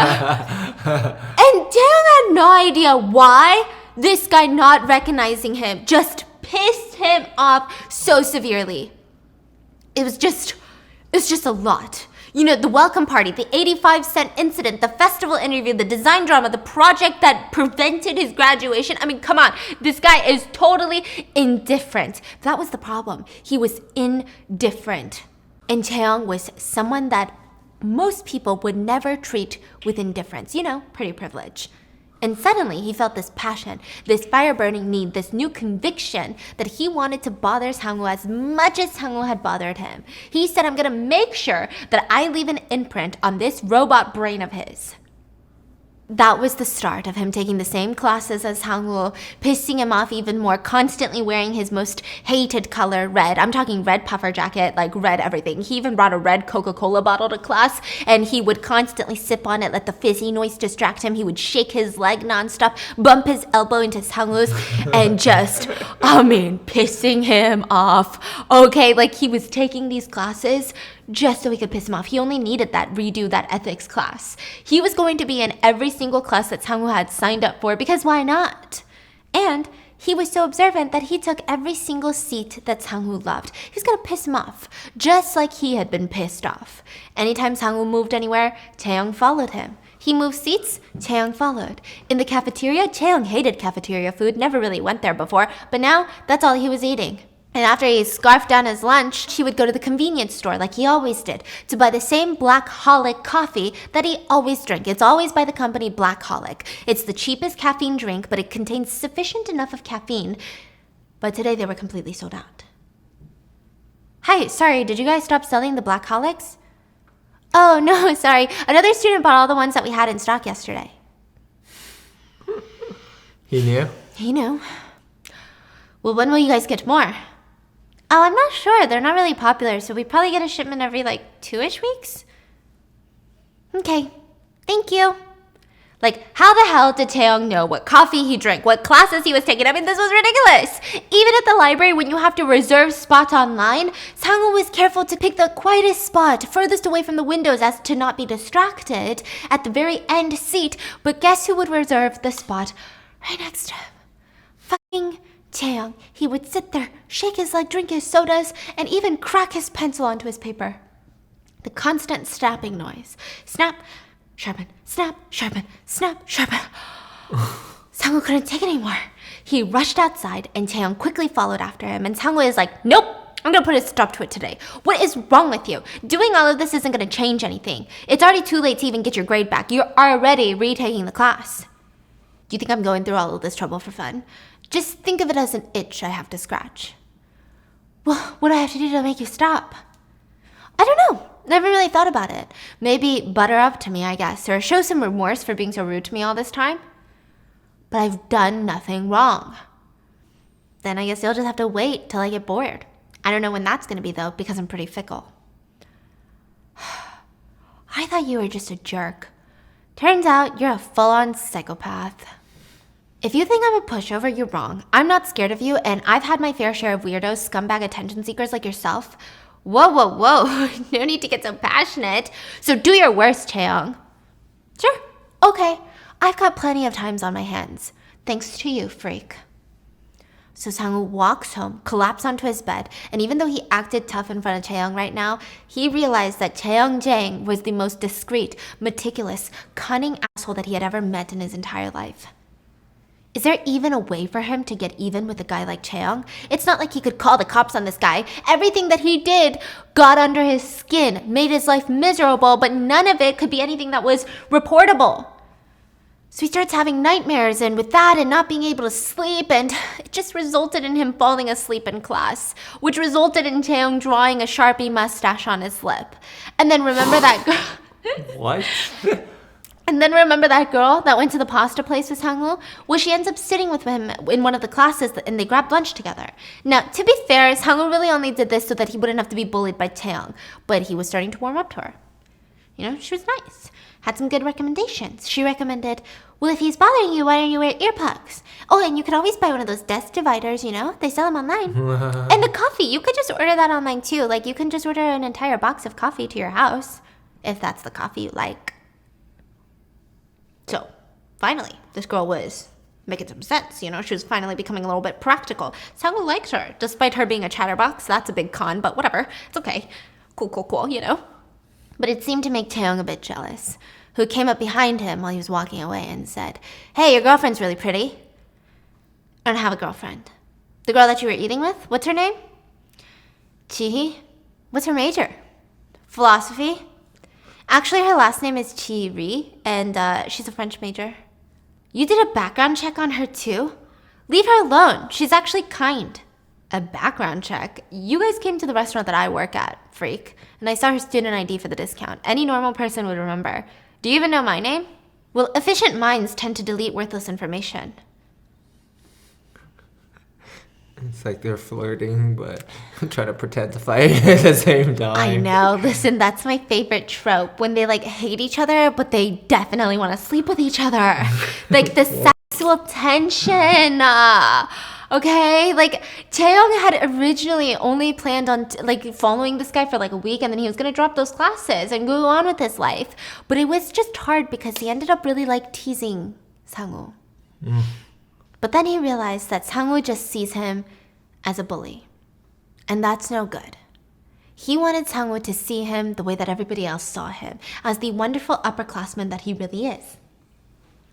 And Taeyong had no idea why this guy not recognizing him just pissed him off so severely. It was just a lot. You know, the welcome party, the 85-cent incident, the festival interview, the design drama, the project that prevented his graduation. I mean, come on. This guy is totally indifferent. That was the problem. He was indifferent. And Taeyong was someone that most people would never treat with indifference. You know, pretty privilege. And suddenly he felt this passion, this fire-burning need, this new conviction that he wanted to bother Sang-woo as much as Sang-woo had bothered him. He said, I'm gonna make sure that I leave an imprint on this robot brain of his. That was the start of him taking the same classes as Sang-woo, pissing him off even more, constantly wearing his most hated color, red. I'm talking red puffer jacket, like red everything. He even brought a red Coca-Cola bottle to class, and he would constantly sip on it, let the fizzy noise distract him. He would shake his leg nonstop, bump his elbow into Sang-woo's, and just, pissing him off. Okay, like he was taking these classes just so he could piss him off. He only needed redo that ethics class. He was going to be in every single class that Sang-woo had signed up for, because why not? And he was so observant that he took every single seat that Sang-woo loved. He was gonna piss him off, just like he had been pissed off. Anytime Sang-woo moved anywhere, Taeyong followed him. He moved seats, Taeyong followed. In the cafeteria, Taeyong hated cafeteria food, never really went there before, but now that's all he was eating. And after he scarfed down his lunch, he would go to the convenience store like he always did to buy the same Black Holic coffee that he always drank. It's always by the company Black Holic. It's the cheapest caffeine drink, but it contains sufficient enough of caffeine. But today they were completely sold out. Hi, sorry, did you guys stop selling the Black Holics? Oh, no, sorry. Another student bought all the ones that we had in stock yesterday. He knew? He knew. Well, when will you guys get more? Oh, I'm not sure. They're not really popular, so we probably get a shipment every 2-ish weeks. Okay, Thank you. Like, how the hell did Taeyong know what coffee he drank, what classes he was taking? I mean, this was ridiculous. Even at the library, when you have to reserve spots online, Sangwoo was careful to pick the quietest spot, furthest away from the windows as to not be distracted, at the very end seat. But guess who would reserve the spot right next to him? Fucking Taeyong. He would sit there, shake his leg, drink his sodas, and even crack his pencil onto his paper. The constant snapping noise. Snap, sharpen, snap, sharpen, snap, sharpen. Sangwoo couldn't take it anymore. He rushed outside and Taeyong quickly followed after him, and Sangwoo is like, nope, I'm gonna put a stop to it today. What is wrong with you? Doing all of this isn't gonna change anything. It's already too late to even get your grade back. You're already retaking the class. Do you think I'm going through all of this trouble for fun? Just think of it as an itch I have to scratch. Well, what do I have to do to make you stop? I don't know. Never really thought about it. Maybe butter up to me, I guess, or show some remorse for being so rude to me all this time. But I've done nothing wrong. Then I guess you'll just have to wait till I get bored. I don't know when that's going to be, though, because I'm pretty fickle. I thought you were just a jerk. Turns out you're a full-on psychopath. If you think I'm a pushover, you're wrong. I'm not scared of you, and I've had my fair share of weirdos, scumbag attention seekers like yourself. Whoa, whoa, whoa. No need to get so passionate. So do your worst, Taeyong. Sure. Okay. I've got plenty of times on my hands. Thanks to you, freak. So Sangwoo walks home, collapsed onto his bed, and even though he acted tough in front of Taeyong right now, he realized that Taeyong Jang was the most discreet, meticulous, cunning asshole that he had ever met in his entire life. Is there even a way for him to get even with a guy like Taeyong? It's not like he could call the cops on this guy. Everything that he did got under his skin, made his life miserable, but none of it could be anything that was reportable. So he starts having nightmares, and with that and not being able to sleep, and it just resulted in him falling asleep in class, which resulted in Taeyong drawing a Sharpie mustache on his lip. And then remember that girl... What? And then remember that girl that went to the pasta place with Sangwoo? Well, she ends up sitting with him in one of the classes and they grabbed lunch together. Now, to be fair, Sangwoo really only did this so that he wouldn't have to be bullied by Taeyong, but he was starting to warm up to her. You know, she was nice. Had some good recommendations. She recommended, well, if he's bothering you, why don't you wear earplugs? Oh, and you could always buy one of those desk dividers, you know? They sell them online. And the coffee, you could just order that online too. Like, you can just order an entire box of coffee to your house, if that's the coffee you like. So, finally, this girl was making some sense, you know? She was finally becoming a little bit practical. Sangwoo liked her, despite her being a chatterbox. That's a big con, but whatever. It's okay. Cool, cool, cool, you know? But it seemed to make Taeyong a bit jealous, who came up behind him while he was walking away and said, hey, your girlfriend's really pretty. I don't have a girlfriend. The girl that you were eating with, what's her name? Chi-hee. What's her major? Philosophy. Actually, her last name is Chi-ri, and she's a French major. You did a background check on her too? Leave her alone. She's actually kind. A background check? You guys came to the restaurant that I work at, freak. And I saw her student ID for the discount. Any normal person would remember. Do you even know my name? Well, efficient minds tend to delete worthless information. It's like they're flirting, but trying to pretend to fight at the same time. I know. Listen, that's my favorite trope. When they, like, hate each other, but they definitely want to sleep with each other. Like, the sexual tension. Okay? Like, Taeyong had originally only planned on, following this guy for, a week, and then he was going to drop those classes and go on with his life. But it was just hard because he ended up really, teasing Sangwoo. But then he realized that Sangwoo just sees him as a bully. And that's no good. He wanted Sangwoo to see him the way that everybody else saw him, as the wonderful upperclassman that he really is.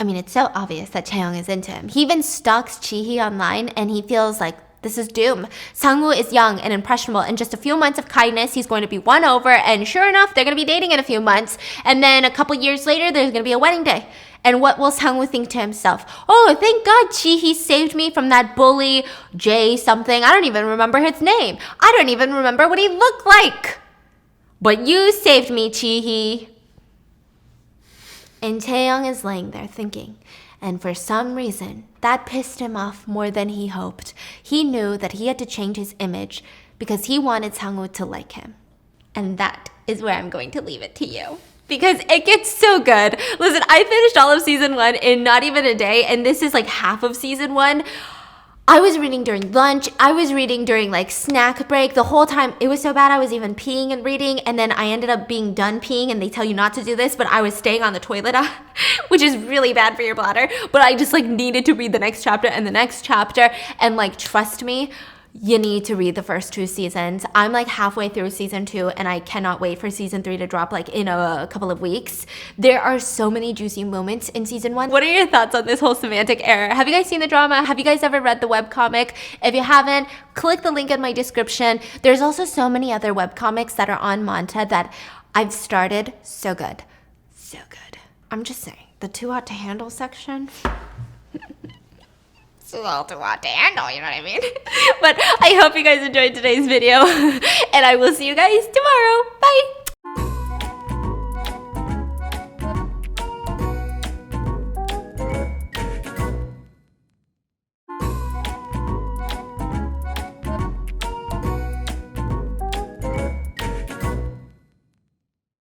I mean, it's so obvious that Taeyong is into him. He even stalks Chi-hee online, and he feels like this is doom. Sangwoo is young and impressionable. In just a few months of kindness, he's going to be won over, and sure enough, they're going to be dating in a few months. And then a couple years later, there's going to be a wedding day. And what will Sangwoo think to himself? Oh, thank God Chi-hee saved me from that bully, Jay something. I don't even remember his name. I don't even remember what he looked like. But you saved me, Chi-hee. And Taeyong is laying there thinking, and for some reason, that pissed him off more than he hoped. He knew that he had to change his image because he wanted Sangwoo to like him. And that is where I'm going to leave it to you. because it gets so good. Listen, I finished all of season 1 in not even a day, and this is like half of season 1. I was reading during lunch. I was reading during like snack break. The whole time, it was so bad I was even peeing and reading, and then I ended up being done peeing, and they tell you not to do this, but I was staying on the toilet, which is really bad for your bladder, but I just like needed to read the next chapter and the next chapter, and like trust me, you need to read the first 2 seasons. I'm like halfway through season 2, and I cannot wait for season 3 to drop like in a couple of weeks. There are so many juicy moments in season 1. What are your thoughts on this whole semantic error? Have you guys seen the drama? Have you guys ever read the webcomic? If you haven't, click the link in my description. There's also so many other webcomics that are on Manta that I've started. So good. So good. I'm just saying, the too hot to handle section. It's a little too hot to handle, you know what I mean? But I hope you guys enjoyed today's video, and I will see you guys tomorrow. Bye!